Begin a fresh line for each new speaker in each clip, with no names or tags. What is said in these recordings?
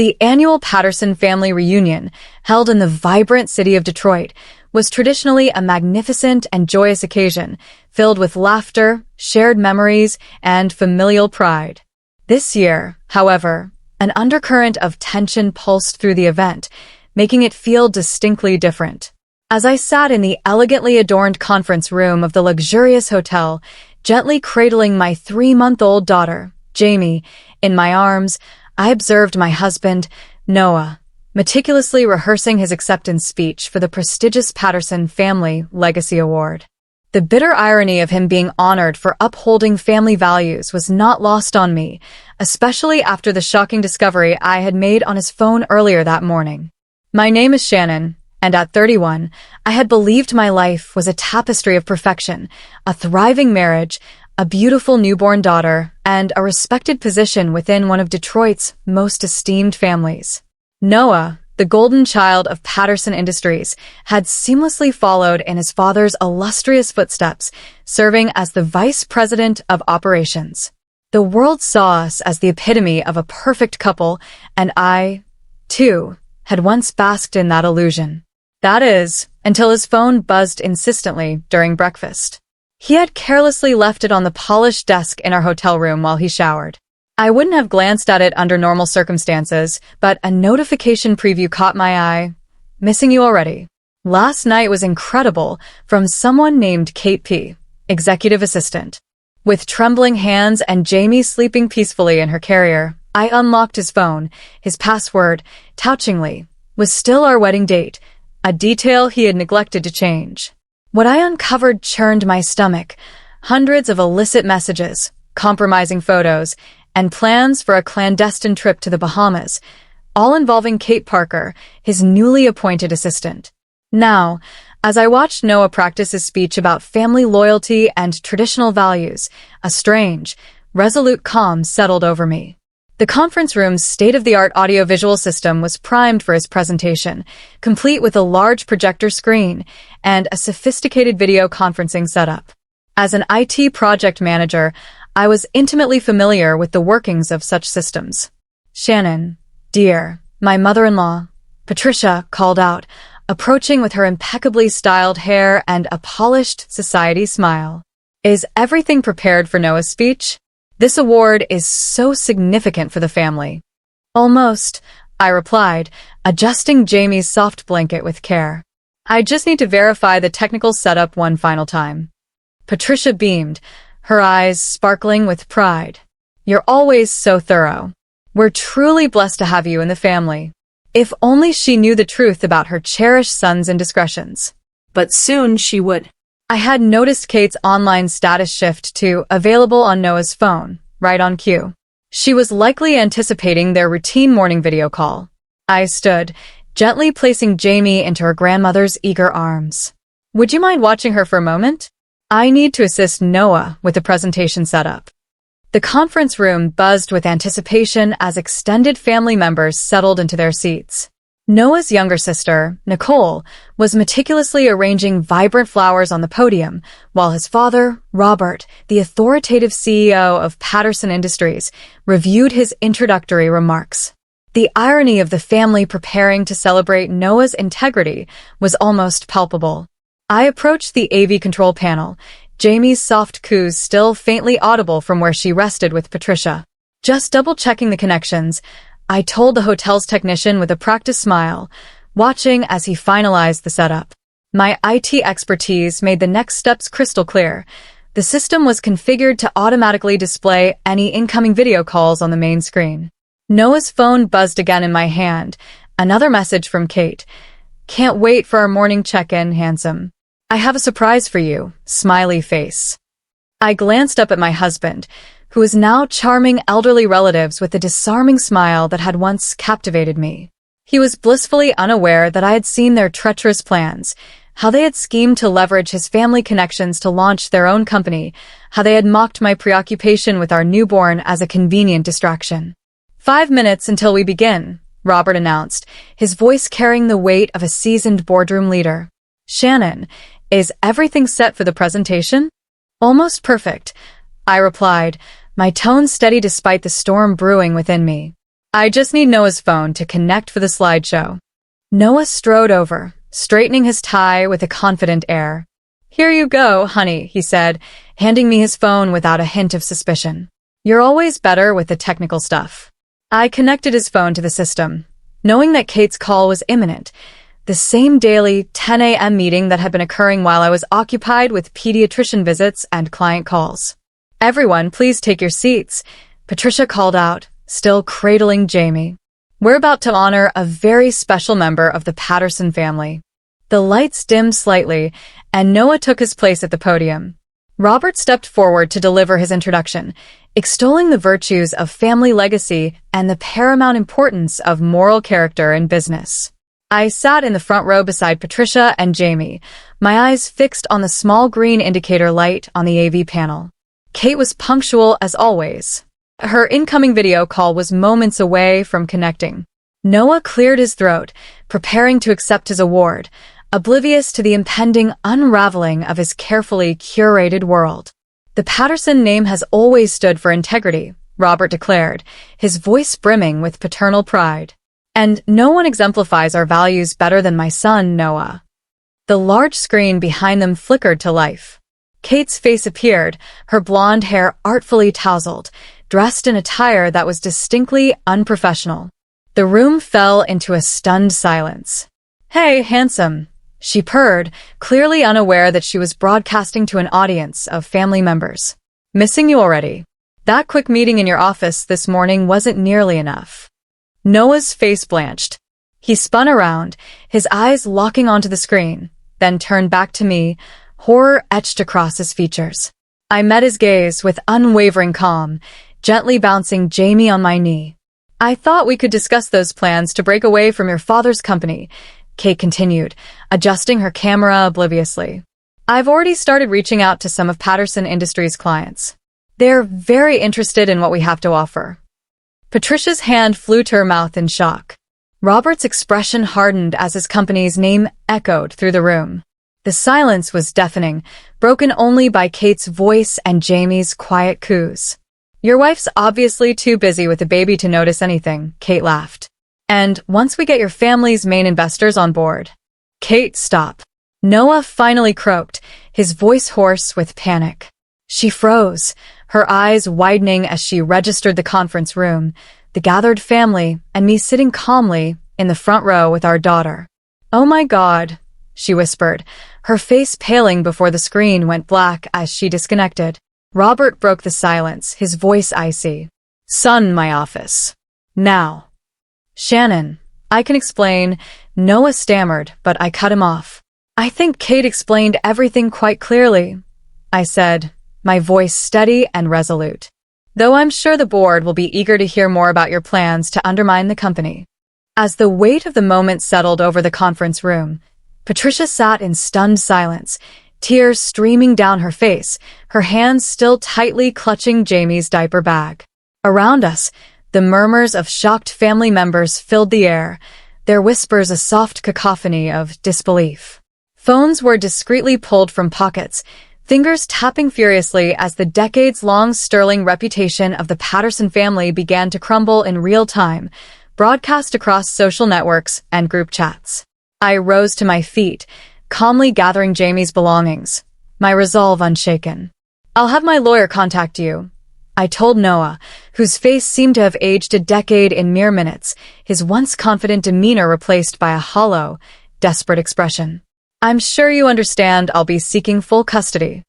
The annual Patterson family reunion, held in the vibrant city of Detroit, was traditionally a magnificent and joyous occasion, filled with laughter, shared memories, and familial pride. This year, however, an undercurrent of tension pulsed through the event, making it feel distinctly different. As I sat in the elegantly adorned conference room of the luxurious hotel, gently cradling my 3-month-old daughter, Jamie, in my arms, I observed my husband, Noah, meticulously rehearsing his acceptance speech for the prestigious Patterson Family Legacy Award. The bitter irony of him being honored for upholding family values was not lost on me, especially after the shocking discovery I had made on his phone earlier that morning. My name is Shannon, and at 31, I had believed my life was a tapestry of perfection, a thriving marriage, a beautiful newborn daughter, and a respected position within one of Detroit's most esteemed families. Noah, the golden child of Patterson Industries, had seamlessly followed in his father's illustrious footsteps, serving as the vice president of operations. The world saw us as the epitome of a perfect couple, and I, too, had once basked in that illusion. That is, until his phone buzzed insistently during breakfast. He had carelessly left it on the polished desk in our hotel room while he showered. I wouldn't have glanced at it under normal circumstances, but a notification preview caught my eye. Missing you already. Last night was incredible, from someone named Kate P., executive assistant. With trembling hands and Jamie sleeping peacefully in her carrier, I unlocked his phone. His password, touchingly, was still our wedding date, a detail he had neglected to change. What I uncovered churned my stomach. Hundreds of illicit messages, compromising photos, and plans for a clandestine trip to the Bahamas, all involving Kate Parker, his newly appointed assistant. Now, as I watched Noah practice his speech about family loyalty and traditional values, a strange, resolute calm settled over me. The conference room's state-of-the-art audiovisual system was primed for his presentation, complete with a large projector screen and a sophisticated video conferencing setup. As an IT project manager, I was intimately familiar with the workings of such systems. "Shannon, dear," my mother-in-law, Patricia, called out, approaching with her impeccably styled hair and a polished society smile. "Is everything prepared for Noah's speech? This award is so significant for the family." "Almost," I replied, adjusting Jamie's soft blanket with care. "I just need to verify the technical setup one final time." Patricia beamed, her eyes sparkling with pride. "You're always so thorough. We're truly blessed to have you in the family." If only she knew the truth about her cherished son's indiscretions.
But soon she would.
I had noticed Kate's online status shift to available on Noah's phone, right on cue. She was likely anticipating their routine morning video call. I stood, gently placing Jamie into her grandmother's eager arms. "Would you mind watching her for a moment? I need to assist Noah with the presentation setup." The conference room buzzed with anticipation as extended family members settled into their seats. Noah's younger sister, Nicole, was meticulously arranging vibrant flowers on the podium, while his father, Robert, the authoritative CEO of Patterson Industries, reviewed his introductory remarks. The irony of the family preparing to celebrate Noah's integrity was almost palpable. I approached the AV control panel, Jamie's soft coos still faintly audible from where she rested with Patricia. Just double-checking the connections, I told the hotel's technician with a practiced smile, watching as he finalized the setup. My IT expertise made the next steps crystal clear. The system was configured to automatically display any incoming video calls on the main screen. Noah's phone buzzed again in my hand. Another message from Kate. "Can't wait for our morning check-in, handsome. I have a surprise for you, smiley face." I glanced up at my husband, who was now charming elderly relatives with the disarming smile that had once captivated me. He was blissfully unaware that I had seen their treacherous plans, how they had schemed to leverage his family connections to launch their own company, how they had mocked my preoccupation with our newborn as a convenient distraction. "5 minutes until we begin," Robert announced, his voice carrying the weight of a seasoned boardroom leader. "Shannon, is everything set for the presentation?" "Almost perfect," I replied, my tone steady despite the storm brewing within me. I just need Noah's phone to connect for the slideshow. Noah strode over, straightening his tie with a confident air. Here you go, honey, he said, handing me his phone without a hint of suspicion. You're always better with the technical stuff. I connected his phone to the system, knowing that Kate's call was imminent, the same daily 10 a.m. meeting that had been occurring while I was occupied with pediatrician visits and client calls. Everyone, please take your seats, Patricia called out, still cradling Jamie. We're about to honor a very special member of the Patterson family. The lights dimmed slightly, and Noah took his place at the podium. Robert stepped forward to deliver his introduction, extolling the virtues of family legacy and the paramount importance of moral character in business. I sat in the front row beside Patricia and Jamie, my eyes fixed on the small green indicator light on the AV panel. Kate was punctual as always. Her incoming video call was moments away from connecting. Noah cleared his throat, preparing to accept his award, oblivious to the impending unraveling of his carefully curated world. The Patterson name has always stood for integrity, Robert declared, his voice brimming with paternal pride. And no one exemplifies our values better than my son, Noah. The large screen behind them flickered to life. Kate's face appeared, her blonde hair artfully tousled, dressed in attire that was distinctly unprofessional. The room fell into a stunned silence. Hey, handsome, she purred, clearly unaware that she was broadcasting to an audience of family members. Missing you already. That quick meeting in your office this morning wasn't nearly enough. Noah's face blanched. He spun around, his eyes locking onto the screen, then turned back to me, horror etched across his features. I met his gaze with unwavering calm, gently bouncing Jamie on my knee. I thought we could discuss those plans to break away from your father's company, Kate continued, adjusting her camera obliviously. I've already started reaching out to some of Patterson Industries' clients. They're very interested in what we have to offer. Patricia's hand flew to her mouth in shock. Robert's expression hardened as his company's name echoed through the room. The silence was deafening, broken only by Kate's voice and Jamie's quiet coos. Your wife's obviously too busy with the baby to notice anything, Kate laughed. And once we get your family's main investors on board. Kate, stop. Noah finally croaked, his voice hoarse with panic. She froze, her eyes widening as she registered the conference room, the gathered family, and me sitting calmly in the front row with our daughter. Oh my God, she whispered, her face paling before the screen went black as she disconnected. Robert broke the silence, his voice icy. Son, my office. Now. Shannon, I can explain, Noah stammered, but I cut him off. I think Kate explained everything quite clearly, I said, my voice steady and resolute. Though I'm sure the board will be eager to hear more about your plans to undermine the company. As the weight of the moment settled over the conference room, Patricia sat in stunned silence, tears streaming down her face, her hands still tightly clutching Jamie's diaper bag. Around us, the murmurs of shocked family members filled the air, their whispers a soft cacophony of disbelief. Phones were discreetly pulled from pockets, fingers tapping furiously as the decades-long sterling reputation of the Patterson family began to crumble in real time, broadcast across social networks and group chats. I rose to my feet, calmly gathering Jamie's belongings, my resolve unshaken. I'll have my lawyer contact you, I told Noah, whose face seemed to have aged a decade in mere minutes, his once confident demeanor replaced by a hollow, desperate expression. I'm sure you understand I'll be seeking full custody.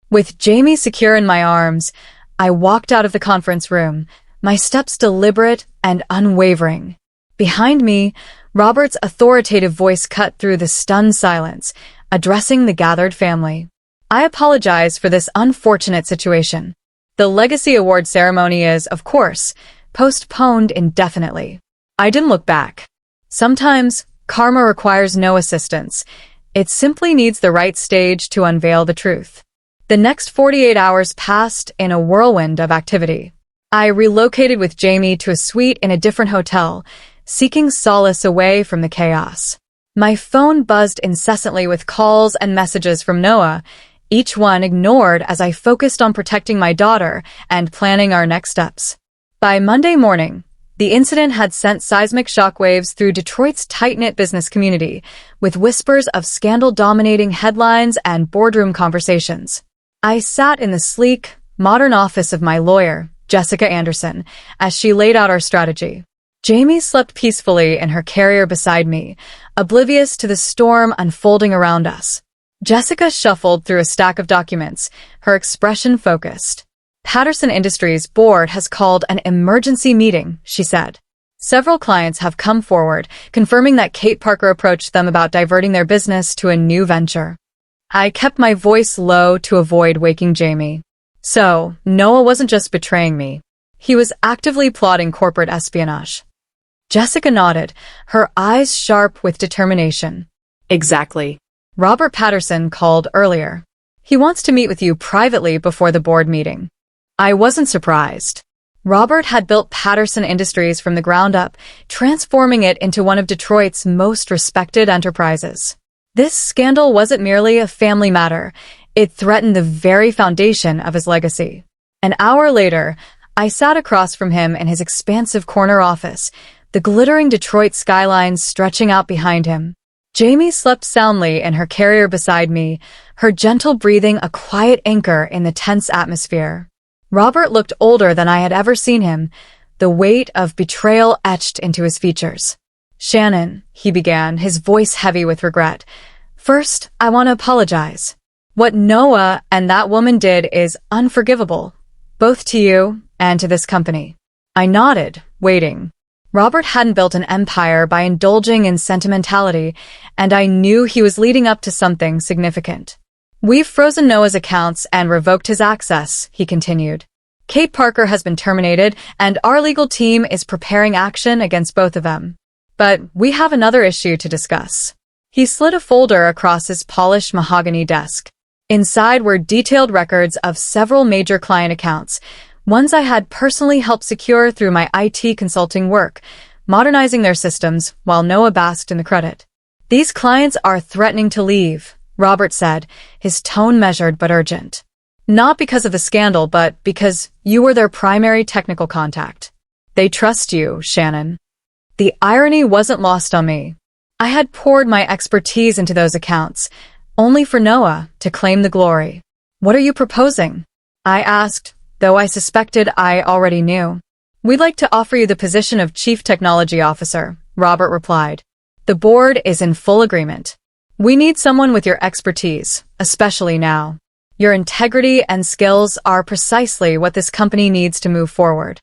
With Jamie secure in my arms, I walked out of the conference room, my steps deliberate and unwavering. Behind me, Robert's authoritative voice cut through the stunned silence, addressing the gathered family. I apologize for this unfortunate situation. The Legacy Award ceremony is, of course, postponed indefinitely. I didn't look back. Sometimes, karma requires no assistance. It simply needs the right stage to unveil the truth. The next 48 hours passed in a whirlwind of activity. I relocated with Jamie to a suite in a different hotel, seeking solace away from the chaos. My phone buzzed incessantly with calls and messages from Noah, each one ignored as I focused on protecting my daughter and planning our next steps. By Monday morning, The incident had sent seismic shockwaves through Detroit's tight-knit business community, with whispers of scandal dominating headlines and boardroom conversations. I sat in the sleek, modern office of my lawyer, Jessica Anderson, as she laid out our strategy. Jamie slept peacefully in her carrier beside me, oblivious to the storm unfolding around us. Jessica shuffled through a stack of documents, her expression focused. Patterson Industries' board has called an emergency meeting, she said. Several clients have come forward, confirming that Kate Parker approached them about diverting their business to a new venture. I kept my voice low to avoid waking Jamie. So, Noah wasn't just betraying me. He was actively plotting corporate espionage. Jessica nodded, her eyes sharp with determination.
Exactly.
Robert Patterson called earlier. He wants to meet with you privately before the board meeting. I wasn't surprised. Robert had built Patterson Industries from the ground up, transforming it into one of Detroit's most respected enterprises. This scandal wasn't merely a family matter. It threatened the very foundation of his legacy. An hour later, I sat across from him in his expansive corner office, the glittering Detroit skyline stretching out behind him. Jamie slept soundly in her carrier beside me, her gentle breathing a quiet anchor in the tense atmosphere. Robert looked older than I had ever seen him, the weight of betrayal etched into his features. "Shannon," he began, his voice heavy with regret. "First, I want to apologize. What Noah and that woman did is unforgivable, both to you and to this company." I nodded, waiting. Robert hadn't built an empire by indulging in sentimentality, and I knew he was leading up to something significant. "We've frozen Noah's accounts and revoked his access," he continued. "Kate Parker has been terminated, and our legal team is preparing action against both of them. But we have another issue to discuss." He slid a folder across his polished mahogany desk. Inside were detailed records of several major client accounts, ones I had personally helped secure through my IT consulting work, modernizing their systems while Noah basked in the credit. "These clients are threatening to leave," Robert said, his tone measured but urgent. "Not because of the scandal, but because you were their primary technical contact. They trust you, Shannon." The irony wasn't lost on me. I had poured my expertise into those accounts, only for Noah to claim the glory. "What are you proposing?" I asked, though I suspected I already knew. "We'd like to offer you the position of Chief Technology Officer," Robert replied. "The board is in full agreement. We need someone with your expertise, especially now. Your integrity and skills are precisely what this company needs to move forward."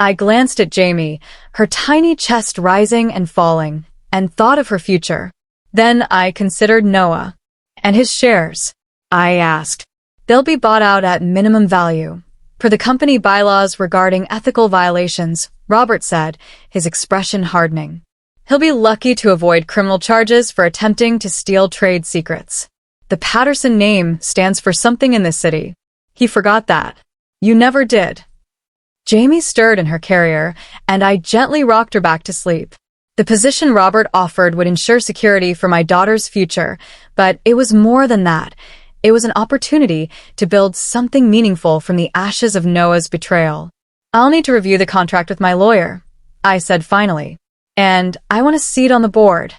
I glanced at Jamie, her tiny chest rising and falling, and thought of her future. Then I considered Noah. "And his shares?" I asked. "They'll be bought out at minimum value, per the company bylaws regarding ethical violations," Robert said, his expression hardening. "He'll be lucky to avoid criminal charges for attempting to steal trade secrets. The Patterson name stands for something in this city. He forgot that. You never did." Jamie stirred in her carrier, and I gently rocked her back to sleep. The position Robert offered would ensure security for my daughter's future, but it was more than that. It was an opportunity to build something meaningful from the ashes of Noah's betrayal. "I'll need to review the contract with my lawyer," I said finally. "And I want a seat on the board."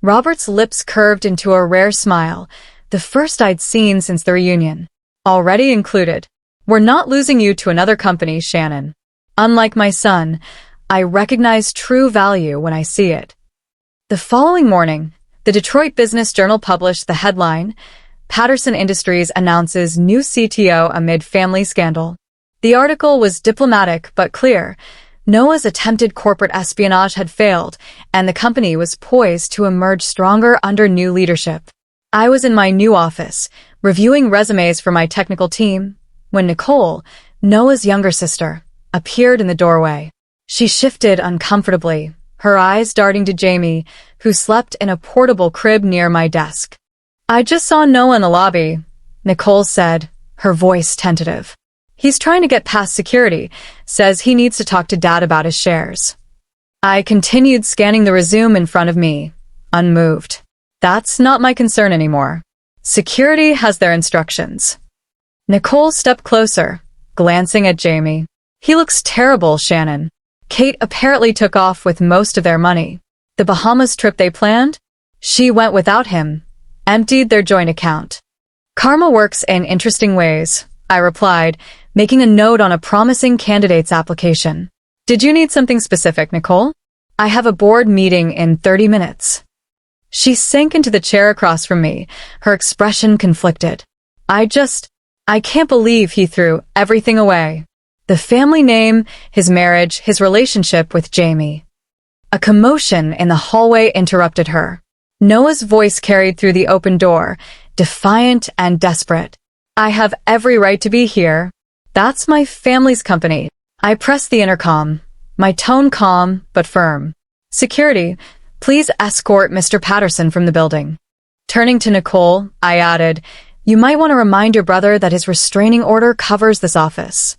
Robert's lips curved into a rare smile, the first I'd seen since the reunion. "Already included. We're not losing you to another company, Shannon. Unlike my son, I recognize true value when I see it." The following morning, the Detroit Business Journal published the headline, "Patterson Industries announces new CTO amid family scandal." The article was diplomatic but clear. Noah's attempted corporate espionage had failed, and the company was poised to emerge stronger under new leadership. I was in my new office, reviewing resumes for my technical team, when Nicole, Noah's younger sister, appeared in the doorway. She shifted uncomfortably, her eyes darting to Jamie, who slept in a portable crib near my desk. "I just saw Noah in the lobby," Nicole said, her voice tentative. "He's trying to get past security, says he needs to talk to Dad about his shares." I continued scanning the resume in front of me, unmoved. That's not my concern anymore. Security has their instructions. Nicole stepped closer, glancing at Jamie. "He looks terrible, Shannon." Kate apparently took off with most of their money. The Bahamas trip they planned? She went without him, emptied their joint account. Karma works in interesting ways, I replied, making a note on a promising candidate's application. Did you need something specific, Nicole? I have a board meeting in 30 minutes. She sank into the chair across from me, her expression conflicted. I can't believe he threw everything away. The family name, his marriage, his relationship with Jamie. A commotion in the hallway interrupted her. Noah's voice carried through the open door, defiant and desperate. I have every right to be here. That's my family's company. I pressed the intercom, my tone calm but firm. Security, please escort Mr. Patterson from the building. Turning to Nicole, I added, you might want to remind your brother that his restraining order covers this office.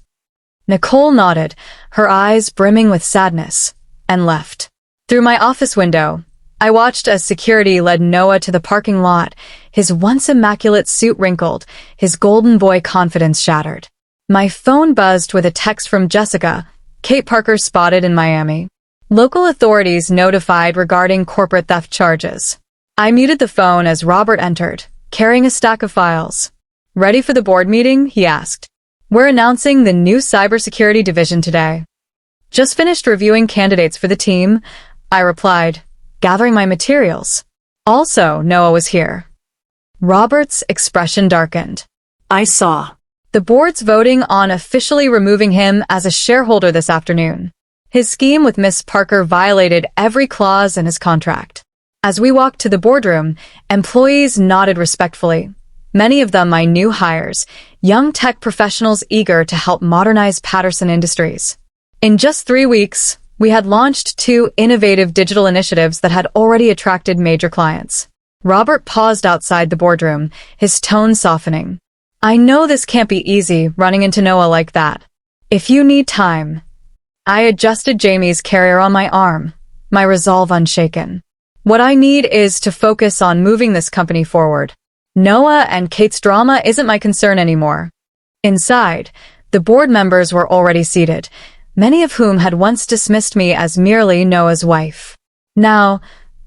Nicole nodded, her eyes brimming with sadness, and left. Through my office window, I watched as security led Noah to the parking lot, his once immaculate suit wrinkled, his golden boy confidence shattered. My phone buzzed with a text from Jessica, Kate Parker spotted in Miami. Local authorities notified regarding corporate theft charges. I muted the phone as Robert entered, carrying a stack of files. Ready for the board meeting? He asked. We're announcing the new cybersecurity division today. Just finished reviewing candidates for the team, I replied, gathering my materials. Also, Noah was here. Robert's expression darkened.
I saw.
The board's voting on officially removing him as a shareholder this afternoon. His scheme with Miss Parker violated every clause in his contract. As we walked to the boardroom, employees nodded respectfully. Many of them my new hires, young tech professionals eager to help modernize Patterson Industries. In just 3 weeks, we had launched 2 innovative digital initiatives that had already attracted major clients. Robert paused outside the boardroom, his tone softening. I know this can't be easy running into Noah like that. If you need time. I adjusted Jamie's carrier on my arm, my resolve unshaken. What I need is to focus on moving this company forward. Noah and Kate's drama isn't my concern anymore. Inside, the board members were already seated, many of whom had once dismissed me as merely Noah's wife. Now,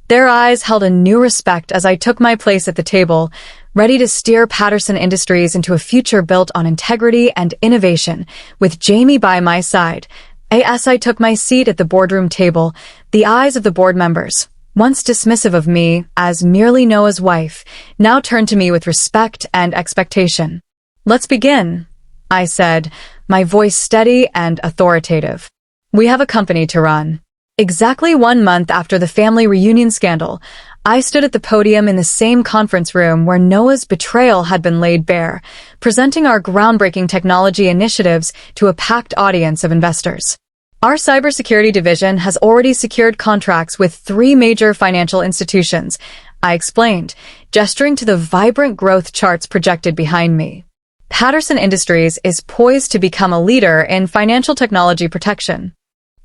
their eyes held a new respect as I took my place at the table, ready to steer Patterson Industries into a future built on integrity and innovation, with Jamie by my side. As I took my seat at the boardroom table, the eyes of the board members, once dismissive of me as merely Noah's wife, now turned to me with respect and expectation. Let's begin, I said, my voice steady and authoritative. We have a company to run. Exactly 1 month after the family reunion scandal, I stood at the podium in the same conference room where Noah's betrayal had been laid bare, presenting our groundbreaking technology initiatives to a packed audience of investors. Our cybersecurity division has already secured contracts with 3 major financial institutions, I explained, gesturing to the vibrant growth charts projected behind me. Patterson Industries is poised to become a leader in financial technology protection.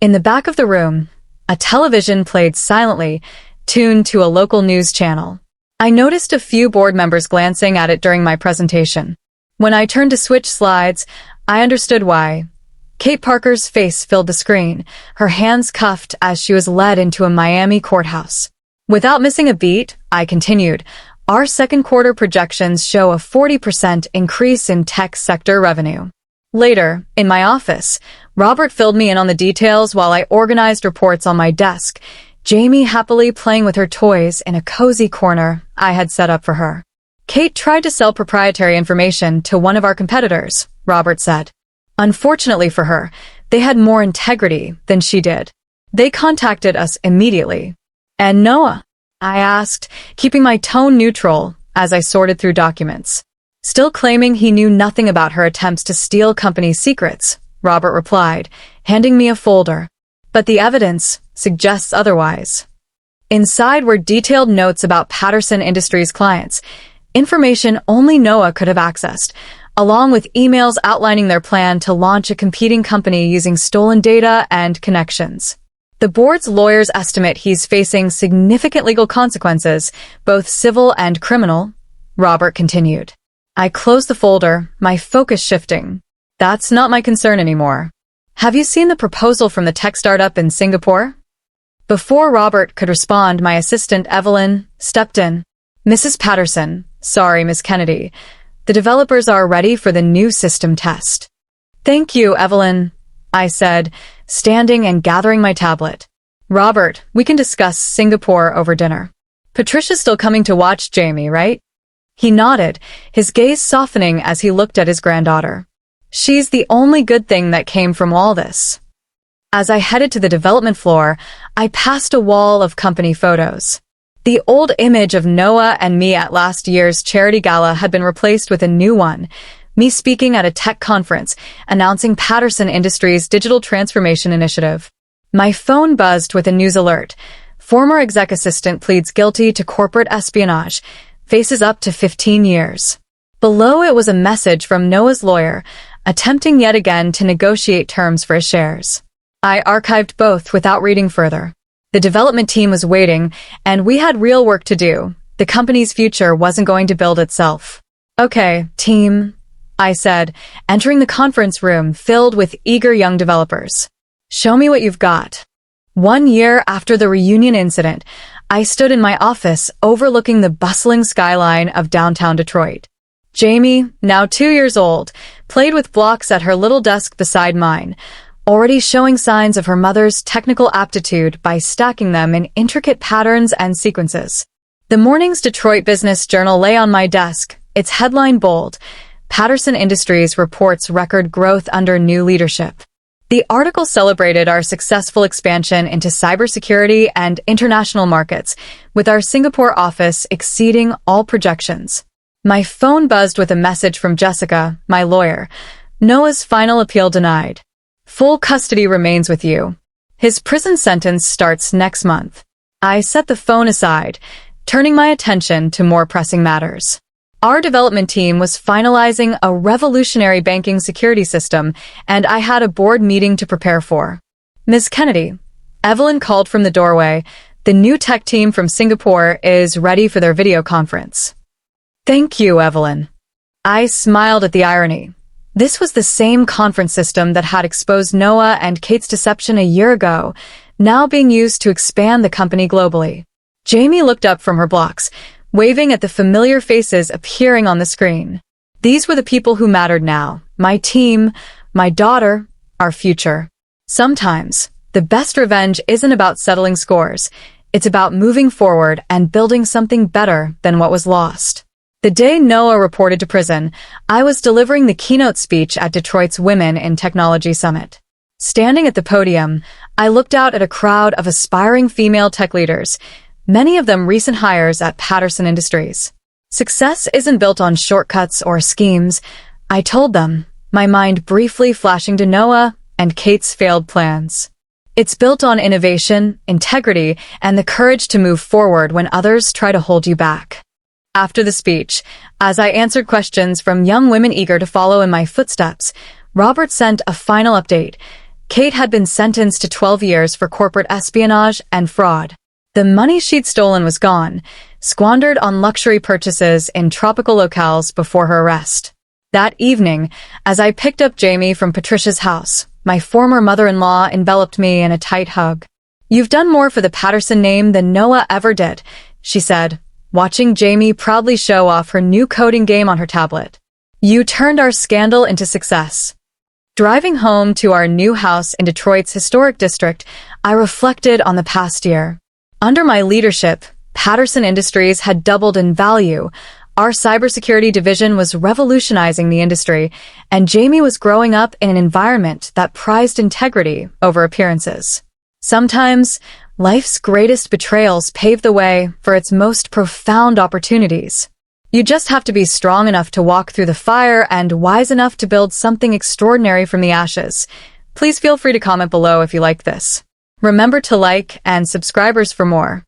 In the back of the room, a television played silently, tuned to a local news channel. I noticed a few board members glancing at it during my presentation. When I turned to switch slides, I understood why. Kate Parker's face filled the screen, her hands cuffed as she was led into a Miami courthouse. Without missing a beat, I continued, our second quarter projections show a 40% increase in tech sector revenue. Later, in my office, Robert filled me in on the details while I organized reports on my desk, Jamie happily playing with her toys in a cozy corner I had set up for her. Kate tried to sell proprietary information to one of our competitors, Robert said. Unfortunately for her, they had more integrity than she did. They contacted us immediately. And Noah? I asked, keeping my tone neutral as I sorted through documents. Still claiming he knew nothing about her attempts to steal company secrets, Robert replied, handing me a folder. But the evidence suggests otherwise. Inside were detailed notes about Patterson Industries clients, information only Noah could have accessed, along with emails outlining their plan to launch a competing company using stolen data and connections. The board's lawyers estimate he's facing significant legal consequences, both civil and criminal, Robert continued. I closed the folder, my focus shifting. That's not my concern anymore. Have you seen the proposal from the tech startup in Singapore? Before Robert could respond, my assistant Evelyn stepped in. Mrs. Patterson, sorry, Miss Kennedy. The developers are ready for the new system test. Thank you, Evelyn, I said, standing and gathering my tablet. Robert, we can discuss Singapore over dinner. Patricia's still coming to watch Jamie, right? He nodded, his gaze softening as he looked at his granddaughter. She's the only good thing that came from all this. As I headed to the development floor, I passed a wall of company photos. The old image of Noah and me at last year's charity gala had been replaced with a new one, me speaking at a tech conference, announcing Patterson Industries' digital transformation initiative. My phone buzzed with a news alert. Former exec assistant pleads guilty to corporate espionage, faces up to 15 years. Below it was a message from Noah's lawyer, attempting yet again to negotiate terms for his shares. I archived both without reading further. The development team was waiting, and we had real work to do. The company's future wasn't going to build itself. Okay, team, I said, entering the conference room filled with eager young developers. Show me what you've got. 1 year after the reunion incident, I stood in my office overlooking the bustling skyline of downtown Detroit. Jamie, now 2 years old, played with blocks at her little desk beside mine, already showing signs of her mother's technical aptitude by stacking them in intricate patterns and sequences. The morning's Detroit Business Journal lay on my desk, its headline bold, Patterson Industries reports record growth under new leadership. The article celebrated our successful expansion into cybersecurity and international markets, with our Singapore office exceeding all projections. My phone buzzed with a message from Jessica, my lawyer. Noah's final appeal denied. Full custody remains with you. His prison sentence starts next month. I set the phone aside, turning my attention to more pressing matters. Our development team was finalizing a revolutionary banking security system, and I had a board meeting to prepare for. Ms. Kennedy, Evelyn called from the doorway. The new tech team from Singapore is ready for their video conference. Thank you, Evelyn. I smiled at the irony. This was the same conference system that had exposed Noah and Kate's deception a year ago, now being used to expand the company globally. Jamie looked up from her blocks, waving at the familiar faces appearing on the screen. These were the people who mattered now. My team, my daughter, our future. Sometimes, the best revenge isn't about settling scores. It's about moving forward and building something better than what was lost. The day Noah reported to prison, I was delivering the keynote speech at Detroit's Women in Technology Summit. Standing at the podium, I looked out at a crowd of aspiring female tech leaders, many of them recent hires at Patterson Industries. Success isn't built on shortcuts or schemes, I told them, my mind briefly flashing to Noah and Kate's failed plans. It's built on innovation, integrity, and the courage to move forward when others try to hold you back. After the speech, as I answered questions from young women eager to follow in my footsteps, Robert sent a final update. Kate had been sentenced to 12 years for corporate espionage and fraud. The money she'd stolen was gone, squandered on luxury purchases in tropical locales before her arrest. That evening, as I picked up Jamie from Patricia's house, my former mother-in-law enveloped me in a tight hug. You've done more for the Patterson name than Noah ever did, she said, watching Jamie proudly show off her new coding game on her tablet. You turned our scandal into success. Driving home to our new house in Detroit's historic district, I reflected on the past year. Under my leadership, Patterson Industries had doubled in value. Our cybersecurity division was revolutionizing the industry, and Jamie was growing up in an environment that prized integrity over appearances. Sometimes, life's greatest betrayals pave the way for its most profound opportunities. You just have to be strong enough to walk through the fire and wise enough to build something extraordinary from the ashes. Please feel free to comment below if you like this. Remember to like and subscribers for more.